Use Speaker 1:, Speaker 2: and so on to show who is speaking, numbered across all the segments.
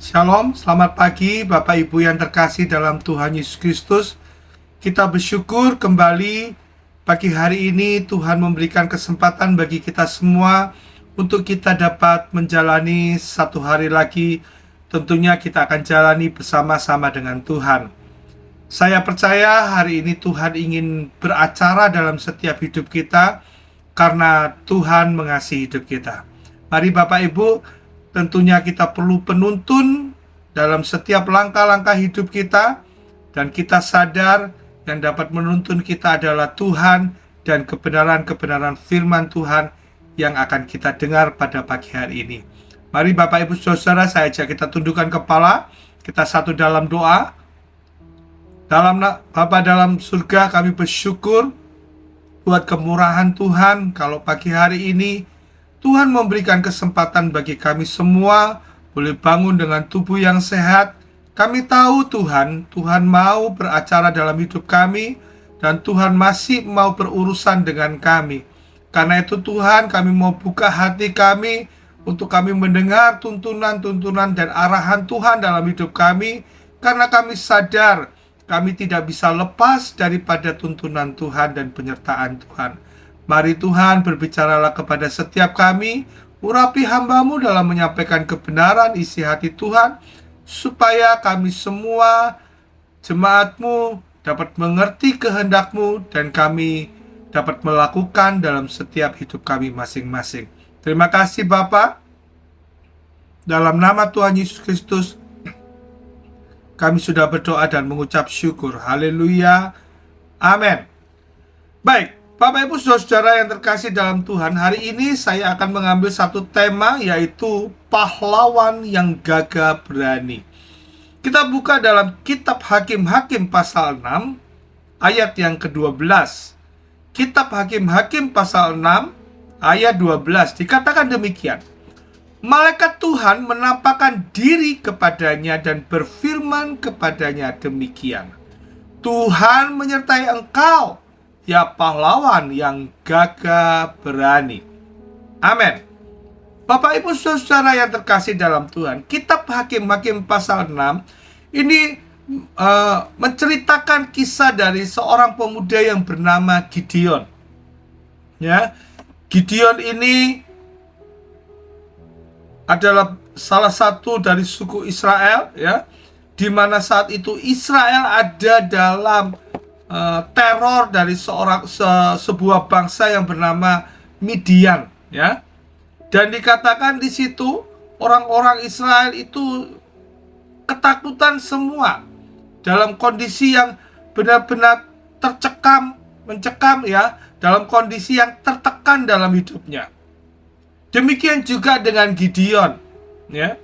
Speaker 1: Shalom, selamat pagi Bapak Ibu yang terkasih dalam Tuhan Yesus Kristus. Kita bersyukur kembali pagi hari ini Tuhan memberikan kesempatan bagi kita semua untuk kita dapat menjalani satu hari lagi. Tentunya kita akan jalani bersama-sama dengan Tuhan. Saya percaya hari ini Tuhan ingin beracara dalam setiap hidup kita karena Tuhan mengasihi hidup kita. Mari Bapak Ibu, tentunya kita perlu penuntun dalam setiap langkah-langkah hidup kita, dan kita sadar yang dapat menuntun kita adalah Tuhan dan kebenaran-kebenaran firman Tuhan yang akan kita dengar pada pagi hari ini. Mari Bapak Ibu Saudara, saya ajak kita tundukkan kepala, kita satu dalam doa. Bapa dalam surga, kami bersyukur buat kemurahan Tuhan kalau pagi hari ini Tuhan memberikan kesempatan bagi kami semua boleh bangun dengan tubuh yang sehat. Kami tahu Tuhan mau beracara dalam hidup kami, dan Tuhan masih mau berurusan dengan kami. Karena itu Tuhan, kami mau buka hati kami untuk kami mendengar tuntunan-tuntunan dan arahan Tuhan dalam hidup kami. Karena kami sadar kami tidak bisa lepas daripada tuntunan Tuhan dan penyertaan Tuhan. Mari Tuhan berbicaralah kepada setiap kami, urapi hamba-Mu dalam menyampaikan kebenaran isi hati Tuhan, supaya kami semua jemaat-Mu dapat mengerti kehendak-Mu dan kami dapat melakukan dalam setiap hidup kami masing-masing. Terima kasih Bapa. Dalam nama Tuhan Yesus Kristus kami sudah berdoa dan mengucap syukur. Haleluya. Amin. Baik, Bapak Ibu Saudara yang terkasih dalam Tuhan, hari ini saya akan mengambil satu tema, yaitu pahlawan yang gagah berani. Kita buka dalam kitab Hakim-Hakim pasal 6 ayat yang ke-12. Kitab Hakim-Hakim pasal 6 ayat 12 dikatakan demikian. Malaikat Tuhan menampakkan diri kepadanya dan berfirman kepadanya demikian. Tuhan menyertai engkau, ya pahlawan yang gagah berani. Amin. Bapak Ibu Saudara yang terkasih dalam Tuhan, kitab Hakim-Hakim pasal 6 ini menceritakan kisah dari seorang pemuda yang bernama Gideon. Ya, Gideon ini adalah salah satu dari suku Israel, ya, di mana saat itu Israel ada dalam teror dari sebuah bangsa yang bernama Midian, ya. Dan dikatakan di situ orang-orang Israel itu ketakutan semua, dalam kondisi yang benar-benar mencekam, ya, dalam kondisi yang tertekan dalam hidupnya. Demikian juga dengan Gideon, ya.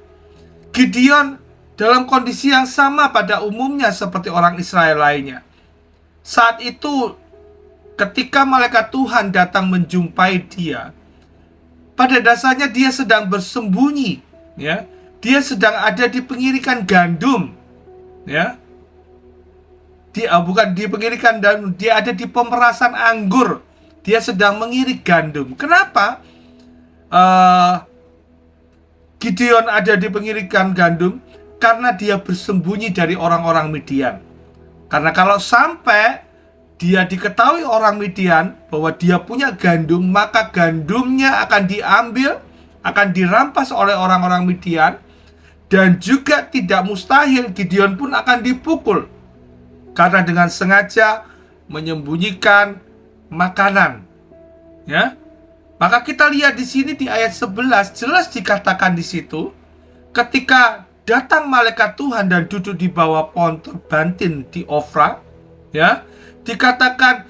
Speaker 1: Gideon dalam kondisi yang sama pada umumnya seperti orang Israel lainnya. Saat itu ketika malaikat Tuhan datang menjumpai dia, pada dasarnya dia sedang bersembunyi, ya. Dia sedang ada di pengirikan gandum, ya. Bukan di pengirikan gandum, dia ada di pemerasan anggur. Dia sedang mengirik gandum. Kenapa Gideon ada di pengirikan gandum? Karena dia bersembunyi dari orang-orang Midian. Karena kalau sampai dia diketahui orang Midian bahwa dia punya gandum, maka gandumnya akan diambil, akan dirampas oleh orang-orang Midian. Dan juga tidak mustahil Gideon pun akan dipukul, karena dengan sengaja menyembunyikan makanan, ya. Maka kita lihat di sini di ayat 11 jelas dikatakan di situ, ketika datang malaikat Tuhan dan duduk di bawah pohon terbantin di Ofra, ya, dikatakan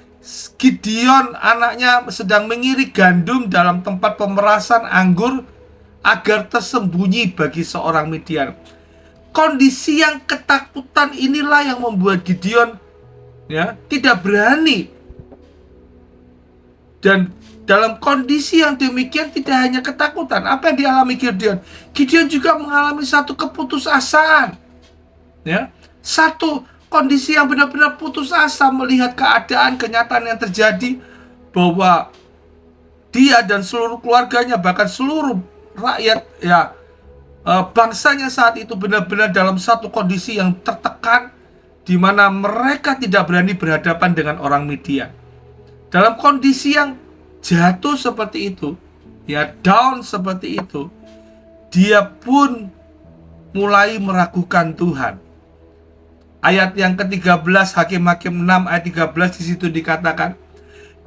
Speaker 1: Gideon anaknya sedang mengirik gandum dalam tempat pemerasan anggur agar tersembunyi bagi seorang Midian. Kondisi yang ketakutan inilah yang membuat Gideon, ya, tidak berani. Dan dalam kondisi yang demikian tidak hanya ketakutan, apa yang dialami Gideon? Gideon juga mengalami satu keputusasaan, ya, satu kondisi yang benar-benar putus asa melihat keadaan kenyataan yang terjadi, bahwa dia dan seluruh keluarganya, bahkan seluruh rakyat, ya, bangsanya saat itu benar-benar dalam satu kondisi yang tertekan, di mana mereka tidak berani berhadapan dengan orang Midian. Dalam kondisi yang jatuh seperti itu, ya down seperti itu, dia pun mulai meragukan Tuhan. Ayat yang ke-13, Hakim-Hakim 6 ayat 13, di situ dikatakan,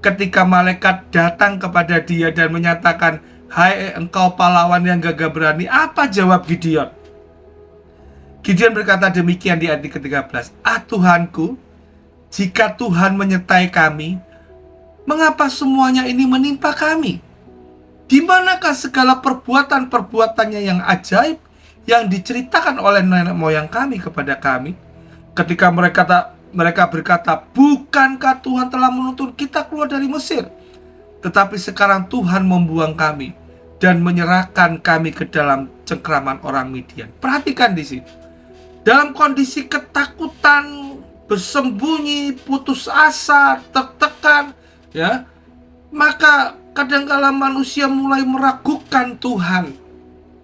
Speaker 1: ketika malaikat datang kepada dia dan menyatakan, "Hai engkau pahlawan yang gagah berani," apa jawab Gideon? Gideon berkata demikian di ayat ke-13, "Ah Tuhanku, jika Tuhan menyertai kami, mengapa semuanya ini menimpa kami? Di manakah segala perbuatan-perbuatannya yang ajaib yang diceritakan oleh nenek moyang kami kepada kami? Ketika mereka berkata, bukankah Tuhan telah menuntun kita keluar dari Mesir? Tetapi sekarang Tuhan membuang kami dan menyerahkan kami ke dalam cengkraman orang Midian." Perhatikan di sini. Dalam kondisi ketakutan, bersembunyi, putus asa, tertekan, ya, maka kadangkala manusia mulai meragukan Tuhan,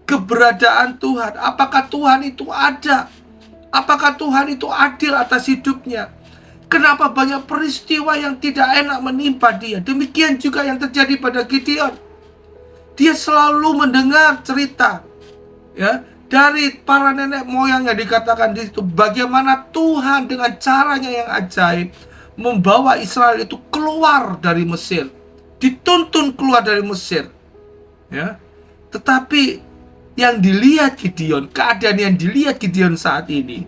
Speaker 1: keberadaan Tuhan. Apakah Tuhan itu ada? Apakah Tuhan itu adil atas hidupnya? Kenapa banyak peristiwa yang tidak enak menimpa dia? Demikian juga yang terjadi pada Gideon. Dia selalu mendengar cerita, ya, dari para nenek moyang yang dikatakan di situ, bagaimana Tuhan dengan caranya yang ajaib membawa Israel itu keluar dari Mesir, dituntun keluar dari Mesir, ya. Tetapi yang dilihat Gideon, keadaan yang dilihat Gideon saat ini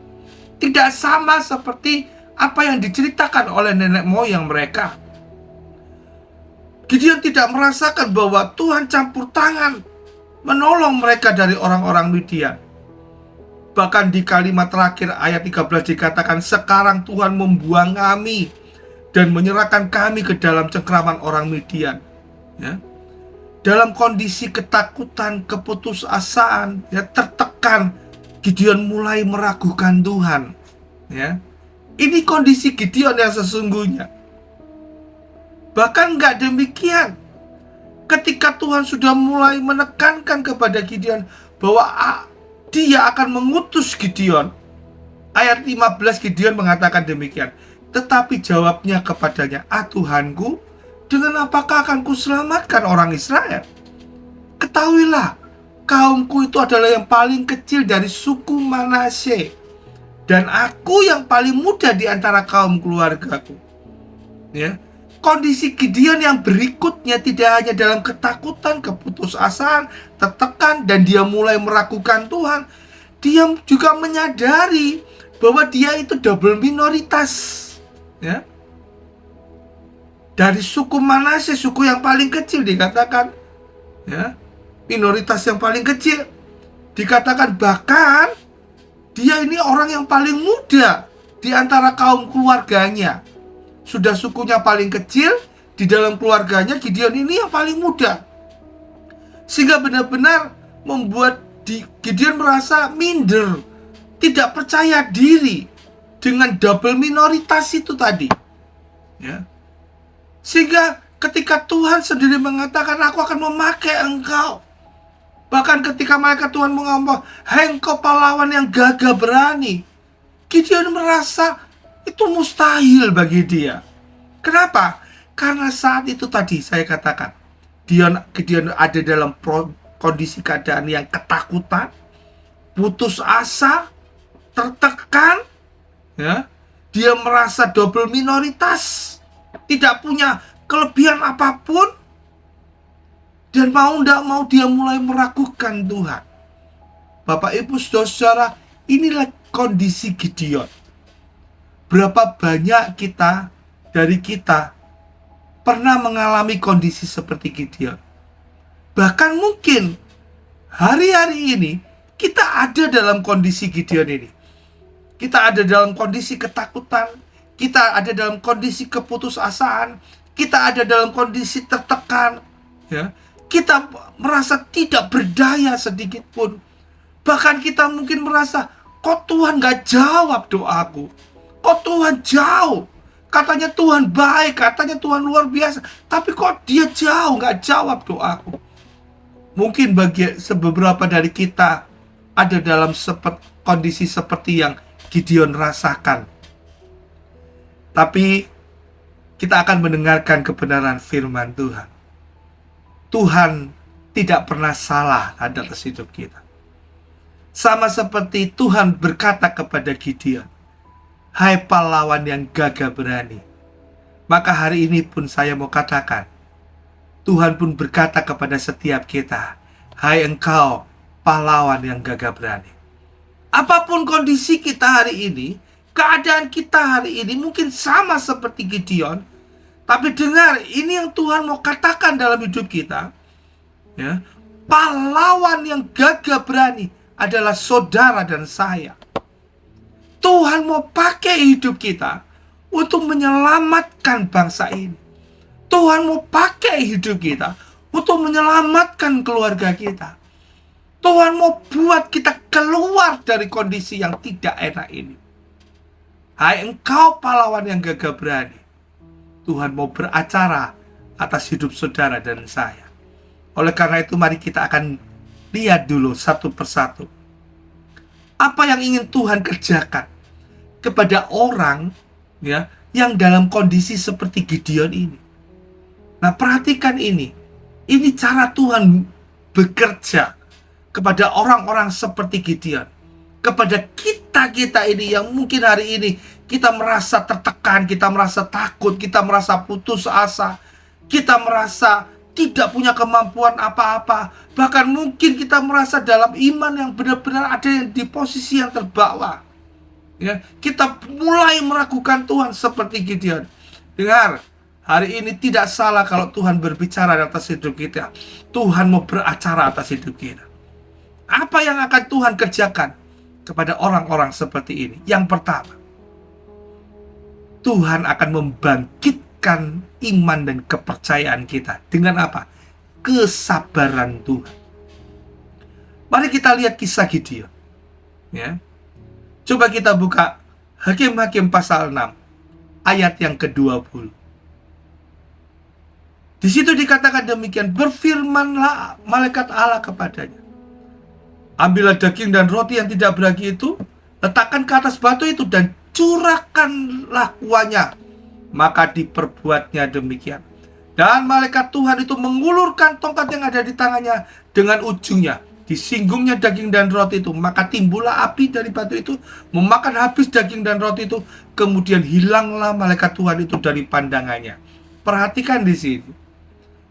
Speaker 1: tidak sama seperti apa yang diceritakan oleh nenek moyang mereka. Gideon tidak merasakan bahwa Tuhan campur tangan menolong mereka dari orang-orang Midian. Bahkan di kalimat terakhir ayat 13 dikatakan, "Sekarang Tuhan membuang kami dan menyerahkan kami ke dalam cengkraman orang Midian." Ya. Dalam kondisi ketakutan, keputusasaan, ya, tertekan, Gideon mulai meragukan Tuhan. Ya. Ini kondisi Gideon yang sesungguhnya. Bahkan nggak demikian. Ketika Tuhan sudah mulai menekankan kepada Gideon bahwa dia akan mengutus Gideon, ayat 15 Gideon mengatakan demikian. Tetapi jawabnya kepadanya, "Ah Tuhanku, dengan apakah akan kuselamatkan orang Israel? Ketahuilah, kaumku itu adalah yang paling kecil dari suku Manasye, dan aku yang paling muda di antara kaum keluargaku." Ya, kondisi Gideon yang berikutnya tidak hanya dalam ketakutan, keputusasaan, tertekan, dan dia mulai meragukan Tuhan. Dia juga menyadari bahwa dia itu double minoritas, ya. Dari suku Manasye, suku yang paling kecil dikatakan, ya, minoritas yang paling kecil. Dikatakan bahkan dia ini orang yang paling muda di antara kaum keluarganya. Sudah sukunya paling kecil, di dalam keluarganya Gideon ini yang paling muda. Sehingga benar-benar membuat Gideon merasa minder, tidak percaya diri dengan double minoritas itu tadi, ya. Sehingga ketika Tuhan sendiri mengatakan, "Aku akan memakai engkau." Bahkan ketika malaikat Tuhan mengomong, "Hai engkau pahlawan yang gagah berani," Gideon merasa itu mustahil bagi dia. Kenapa? Karena saat itu tadi saya katakan, Gideon ada dalam kondisi keadaan yang ketakutan, putus asa, tertekan, ya. Dia merasa double minoritas, tidak punya kelebihan apapun, dan mau tidak mau dia mulai meragukan Tuhan. Bapak Ibu Saudara, inilah kondisi Gideon. Berapa banyak dari kita pernah mengalami kondisi seperti Gideon. Bahkan mungkin hari-hari ini kita ada dalam kondisi Gideon ini. Kita ada dalam kondisi ketakutan, kita ada dalam kondisi keputusasaan, kita ada dalam kondisi tertekan, ya. Kita merasa tidak berdaya sedikit pun. Bahkan kita mungkin merasa, kok Tuhan gak jawab doaku? Kok Tuhan jauh? Katanya Tuhan baik, katanya Tuhan luar biasa, tapi kok dia jauh, gak jawab doaku? Mungkin bagi beberapa dari kita ada dalam kondisi seperti yang Gideon rasakan. Tapi kita akan mendengarkan kebenaran firman Tuhan. Tuhan tidak pernah salah atas hidup kita. Sama seperti Tuhan berkata kepada Gideon, "Hai pahlawan yang gagah berani." Maka hari ini pun saya mau katakan, Tuhan pun berkata kepada setiap kita, "Hai engkau pahlawan yang gagah berani." Apapun kondisi kita hari ini, keadaan kita hari ini mungkin sama seperti Gideon, tapi dengar, ini yang Tuhan mau katakan dalam hidup kita, ya, pahlawan yang gagah berani adalah saudara dan saya. Tuhan mau pakai hidup kita untuk menyelamatkan bangsa ini. Tuhan mau pakai hidup kita untuk menyelamatkan keluarga kita. Tuhan mau buat kita keluar dari kondisi yang tidak enak ini. Hai engkau pahlawan yang gagah berani, Tuhan mau beracara atas hidup saudara dan saya. Oleh karena itu mari kita akan lihat dulu satu persatu apa yang ingin Tuhan kerjakan kepada orang, ya, yang dalam kondisi seperti Gideon ini. Nah, perhatikan ini cara Tuhan bekerja kepada orang-orang seperti Gideon, kepada kita ini yang mungkin hari ini kita merasa tertekan, kita merasa takut, kita merasa putus asa, kita merasa tidak punya kemampuan apa-apa, bahkan mungkin kita merasa dalam iman yang benar-benar ada yang di posisi yang terbawah, ya, kita mulai meragukan Tuhan seperti Gideon. Dengar, hari ini tidak salah kalau Tuhan berbicara atas hidup kita. Tuhan mau beracara atas hidup kita. Apa yang akan Tuhan kerjakan kepada orang-orang seperti ini? Yang pertama, Tuhan akan membangkitkan iman dan kepercayaan kita. Dengan apa? Kesabaran Tuhan. Mari kita lihat kisah Gideon, ya. Coba kita buka Hakim-Hakim pasal 6 ayat yang ke-20. Di situ dikatakan demikian, berfirmanlah malaikat Allah kepadanya, ambillah daging dan roti yang tidak beragi itu, letakkan ke atas batu itu dan curahkanlah kuahnya. Maka diperbuatnya demikian. Dan malaikat Tuhan itu mengulurkan tongkat yang ada di tangannya dengan ujungnya. Disinggungnya daging dan roti itu, maka timbullah api dari batu itu, memakan habis daging dan roti itu. Kemudian hilanglah malaikat Tuhan itu dari pandangannya. Perhatikan di sini.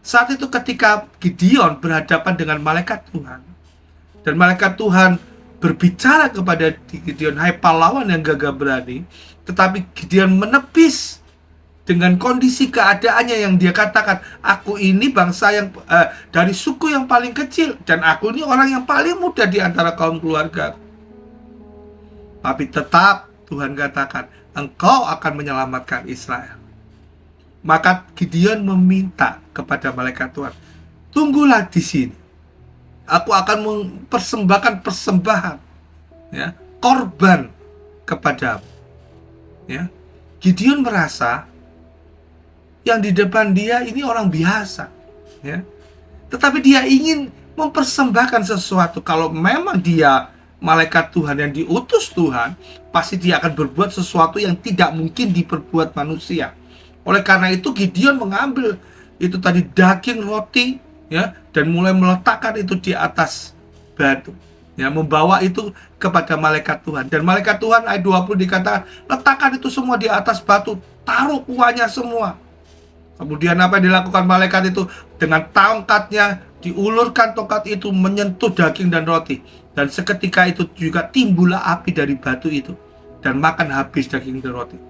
Speaker 1: Saat itu ketika Gideon berhadapan dengan malaikat Tuhan, dan malaikat Tuhan berbicara kepada Gideon, hai pahlawan yang gagah berani. Tetapi Gideon menepis dengan kondisi keadaannya yang dia katakan, aku ini bangsa yang dari suku yang paling kecil, dan aku ini orang yang paling muda di antara kaum keluarga. Tapi tetap Tuhan katakan, engkau akan menyelamatkan Israel. Maka Gideon meminta kepada malaikat Tuhan, tunggulah di sini. Aku akan mempersembahkan persembahan, ya, korban kepadamu. Ya. Gideon merasa yang di depan dia ini orang biasa, ya. Tetapi dia ingin mempersembahkan sesuatu. Kalau memang dia malaikat Tuhan yang diutus Tuhan, pasti dia akan berbuat sesuatu yang tidak mungkin diperbuat manusia. Oleh karena itu Gideon mengambil itu tadi daging roti, ya, dan mulai meletakkan itu di atas batu, ya, membawa itu kepada malaikat Tuhan. Dan malaikat Tuhan ayat 20 dikatakan, letakkan itu semua di atas batu, taruh kuahnya semua. Kemudian apa yang dilakukan malaikat itu? Dengan tongkatnya diulurkan, tongkat itu menyentuh daging dan roti, dan seketika itu juga timbullah api dari batu itu dan makan habis daging dan roti.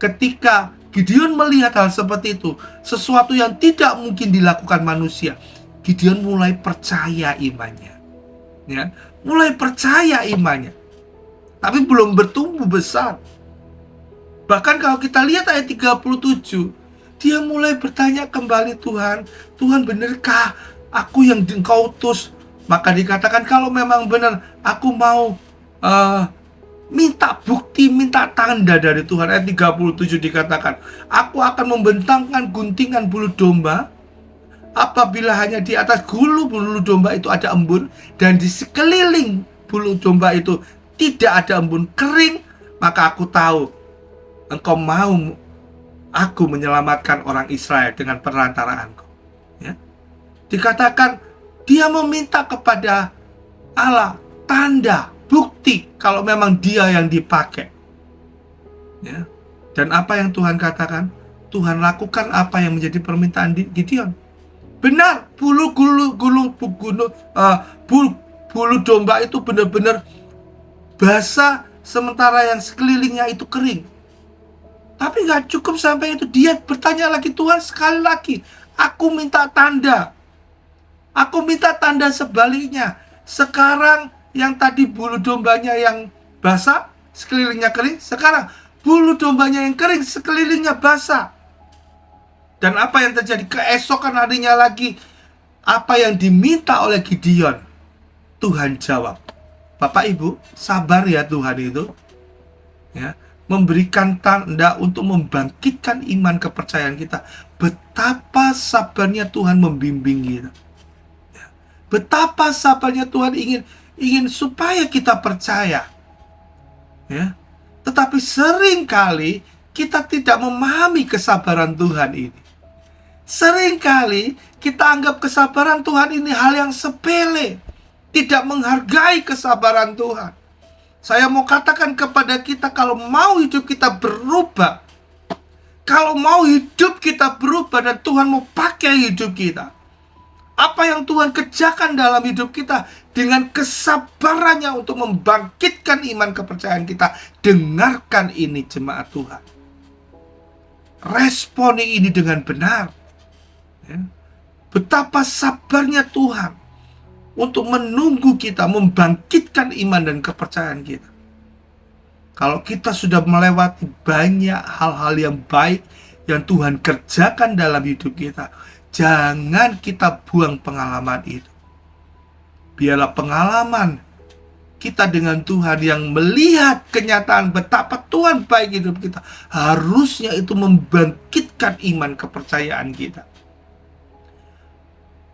Speaker 1: Ketika Gideon melihat hal seperti itu, sesuatu yang tidak mungkin dilakukan manusia, Gideon mulai percaya imannya, ya, mulai percaya imannya, tapi belum bertumbuh besar. Bahkan kalau kita lihat ayat 37, dia mulai bertanya kembali, Tuhan benarkah aku yang engkau utus? Maka dikatakan, kalau memang benar, aku mau minta bukti, minta tanda dari Tuhan. Ayat 37 dikatakan, aku akan membentangkan guntingan bulu domba Apabila hanya di atas bulu domba itu ada embun, dan di sekeliling bulu domba itu tidak ada embun kering, maka aku tahu engkau mau aku menyelamatkan orang Israel dengan perantaraanku. Ya. Dikatakan dia meminta kepada Allah tanda, bukti kalau memang dia yang dipakai. Ya. Dan apa yang Tuhan katakan? Tuhan lakukan apa yang menjadi permintaan Gideon. Benar, bulu domba itu benar-benar basah, sementara yang sekelilingnya itu kering. Tapi gak cukup sampai itu, dia bertanya lagi, Tuhan sekali lagi, aku minta tanda. Aku minta tanda sebaliknya. Sekarang yang tadi bulu dombanya yang basah, sekelilingnya kering. Sekarang bulu dombanya yang kering, sekelilingnya basah. Dan apa yang terjadi? Keesokan harinya lagi, apa yang diminta oleh Gideon, Tuhan jawab. Bapak Ibu, sabar ya Tuhan itu. Ya, memberikan tanda untuk membangkitkan iman kepercayaan kita. Betapa sabarnya Tuhan membimbing kita. Ya, betapa sabarnya Tuhan ingin supaya kita percaya. Ya, tetapi seringkali kita tidak memahami kesabaran Tuhan ini. Seringkali kita anggap kesabaran Tuhan ini hal yang sepele, tidak menghargai kesabaran Tuhan. Saya mau katakan kepada kita, kalau mau hidup kita berubah, kalau mau hidup kita berubah dan Tuhan mau pakai hidup kita, apa yang Tuhan kerjakan dalam hidup kita dengan kesabarannya untuk membangkitkan iman kepercayaan kita. Dengarkan ini jemaat Tuhan. Responi ini dengan benar. Ya. Betapa sabarnya Tuhan untuk menunggu kita, membangkitkan iman dan kepercayaan kita. Kalau kita sudah melewati banyak hal-hal yang baik yang Tuhan kerjakan dalam hidup kita, jangan kita buang pengalaman itu. Biarlah pengalaman kita dengan Tuhan yang melihat kenyataan betapa Tuhan baik hidup kita, harusnya itu membangkitkan iman kepercayaan kita.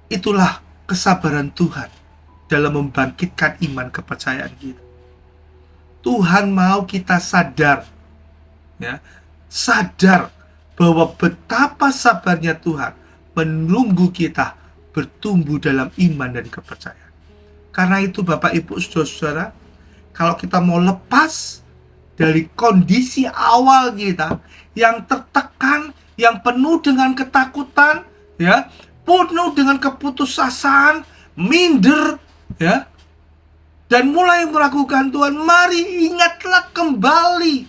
Speaker 1: Itulah kesabaran Tuhan dalam membangkitkan iman kepercayaan kita. Tuhan mau kita sadar, ya, sadar bahwa betapa sabarnya Tuhan menunggu kita bertumbuh dalam iman dan kepercayaan. Karena itu Bapak Ibu Saudara-saudara, kalau kita mau lepas dari kondisi awal kita yang tertekan, yang penuh dengan ketakutan, ya, penuh dengan keputusasaan, minder, ya, dan mulai meragukan Tuhan, mari ingatlah kembali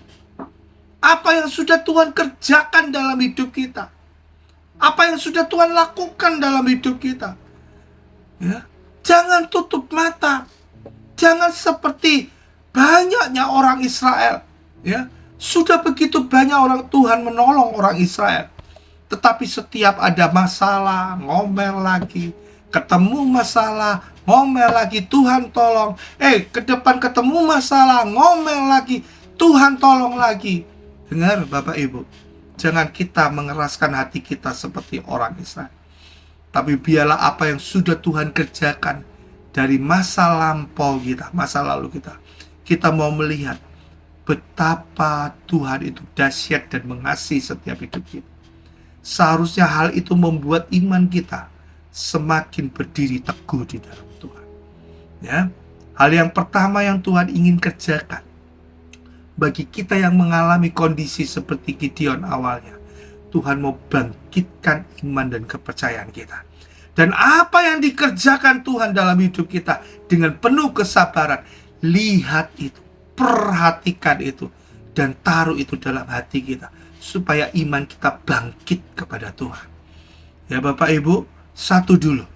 Speaker 1: apa yang sudah Tuhan kerjakan dalam hidup kita, apa yang sudah Tuhan lakukan dalam hidup kita. Ya, jangan tutup mata, jangan seperti banyaknya orang Israel. Ya, sudah begitu banyak orang Tuhan menolong orang Israel. Tetapi setiap ada masalah, ngomel lagi. Ketemu masalah, ngomel lagi, Tuhan tolong. Ke depan ketemu masalah, ngomel lagi, Tuhan tolong lagi. Dengar Bapak Ibu, jangan kita mengeraskan hati kita seperti orang Israel. Tapi biarlah apa yang sudah Tuhan kerjakan dari masa lampau kita, masa lalu kita, kita mau melihat betapa Tuhan itu dahsyat dan mengasihi setiap hidup kita. Seharusnya hal itu membuat iman kita semakin berdiri teguh di dalam Tuhan. Ya, hal yang pertama yang Tuhan ingin kerjakan bagi kita yang mengalami kondisi seperti Gideon awalnya, Tuhan mau bangkitkan iman dan kepercayaan kita. Dan apa yang dikerjakan Tuhan dalam hidup kita dengan penuh kesabaran, lihat itu, perhatikan itu, dan taruh itu dalam hati kita, supaya iman kita bangkit kepada Tuhan. Ya Bapak Ibu, satu dulu,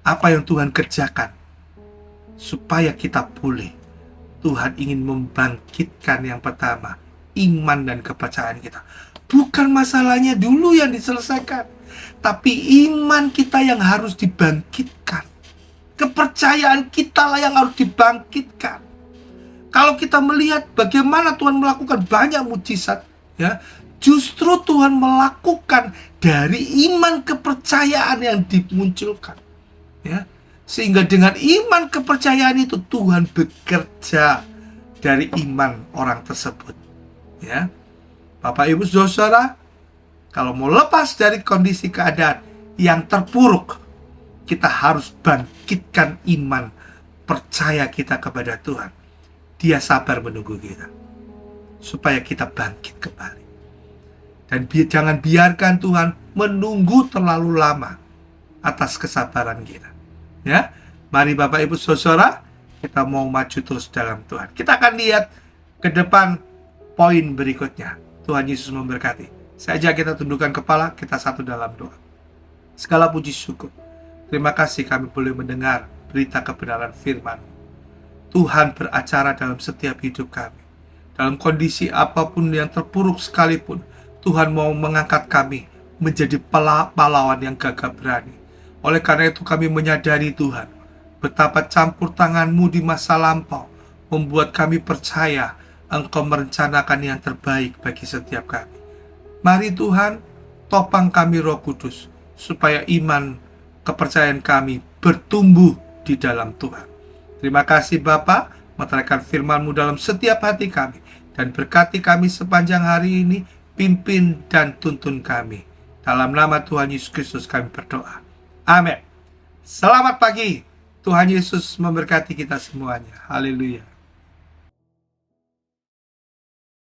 Speaker 1: apa yang Tuhan kerjakan supaya kita pulih. Tuhan ingin membangkitkan yang pertama, iman dan kepercayaan kita. Bukan masalahnya dulu yang diselesaikan, tapi iman kita yang harus dibangkitkan. Kepercayaan kita lah yang harus dibangkitkan. Kalau kita melihat bagaimana Tuhan melakukan banyak mujizat, ya, justru Tuhan melakukan dari iman kepercayaan yang dimunculkan, ya. Sehingga dengan iman kepercayaan itu Tuhan bekerja dari iman orang tersebut, ya. Bapak Ibu Saudara, kalau mau lepas dari kondisi keadaan yang terpuruk, kita harus bangkitkan iman percaya kita kepada Tuhan. Dia sabar menunggu kita supaya kita bangkit kembali. Dan jangan biarkan Tuhan menunggu terlalu lama atas kesabaran kita. Ya, mari Bapak Ibu Saudara, kita mau maju terus dalam Tuhan. Kita akan lihat ke depan poin berikutnya. Tuhan Yesus memberkati. Saya ajak kita tundukkan kepala, kita satu dalam doa. Segala puji syukur, terima kasih kami boleh mendengar berita kebenaran firman. Tuhan beracara dalam setiap hidup kami. Dalam kondisi apapun yang terpuruk sekalipun, Tuhan mau mengangkat kami menjadi pahlawan yang gagah berani. Oleh karena itu kami menyadari Tuhan, betapa campur tangan-Mu di masa lampau membuat kami percaya Engkau merencanakan yang terbaik bagi setiap kami. Mari Tuhan, topang kami Roh Kudus, supaya iman kepercayaan kami bertumbuh di dalam Tuhan. Terima kasih Bapa, meteraikan firman-Mu dalam setiap hati kami, dan berkati kami sepanjang hari ini, pimpin dan tuntun kami. Dalam nama Tuhan Yesus Kristus kami berdoa. Amin. Selamat pagi. Tuhan Yesus memberkati kita semuanya. Haleluya.